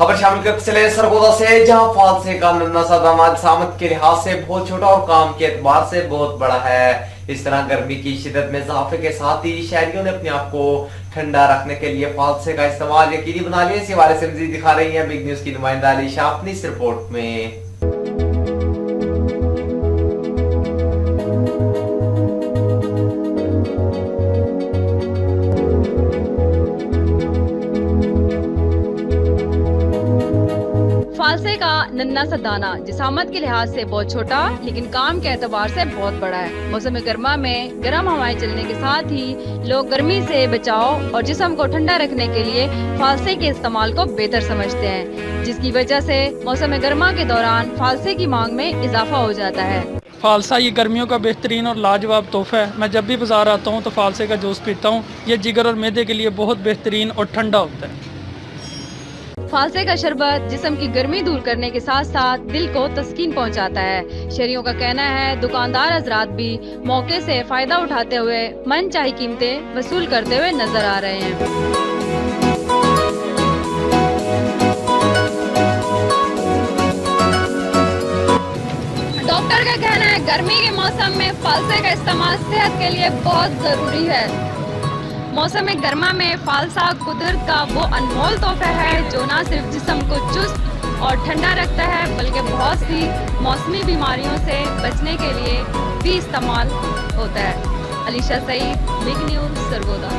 खबर शामिल करते चले सरगोदा से, जहां फालसे का नन्हा सा दामाद सामत के लिहाज से बहुत छोटा और काम के एतबार से बहुत बड़ा है। इस तरह गर्मी की शिद्दत में इजाफे के साथ ही शहरियों ने अपने आप को ठंडा रखने के लिए फालसे का इस्तेमाल यकीनी बना लिया। इस हवाले से मजीद दिखा रही है बिग न्यूज की नुमाइंदा अलीशा अपनी इस रिपोर्ट में। फालसे का नन्हा सा दाना जिसामत के लिहाज से बहुत छोटा लेकिन काम के एतबार से बहुत बड़ा है। मौसम गर्मा में गर्म हवाएं चलने के साथ ही लोग गर्मी से बचाव और जिस्म को ठंडा रखने के लिए फालसे के इस्तेमाल को बेहतर समझते हैं, जिसकी वजह से मौसम गर्मा के दौरान फालसे की मांग में इजाफा हो जाता है। फालसा ये गर्मियों का बेहतरीन और लाजवाब तोहफा है। मैं जब भी बाजार आता हूँ तो फालसे का जूस पीता हूँ। ये जिगर और मैदे के लिए बहुत बेहतरीन और ठंडा होता है। फालसे का शरबत जिस्म की गर्मी दूर करने के साथ साथ दिल को तस्कीन पहुंचाता है। शहरियों का कहना है दुकानदार हजरात भी मौके से फायदा उठाते हुए मनचाही कीमतें वसूल करते हुए नजर आ रहे हैं। डॉक्टर का कहना है गर्मी के मौसम में फालसे का इस्तेमाल सेहत के लिए बहुत जरूरी है। मौसम गर्मा में फालसा कुदरत का वो अनमोल तोहफा है जो न सिर्फ जिस्म को चुस्त और ठंडा रखता है बल्कि बहुत सी मौसमी बीमारियों से बचने के लिए भी इस्तेमाल होता है। Alisha Saeed, big news, Sargodha.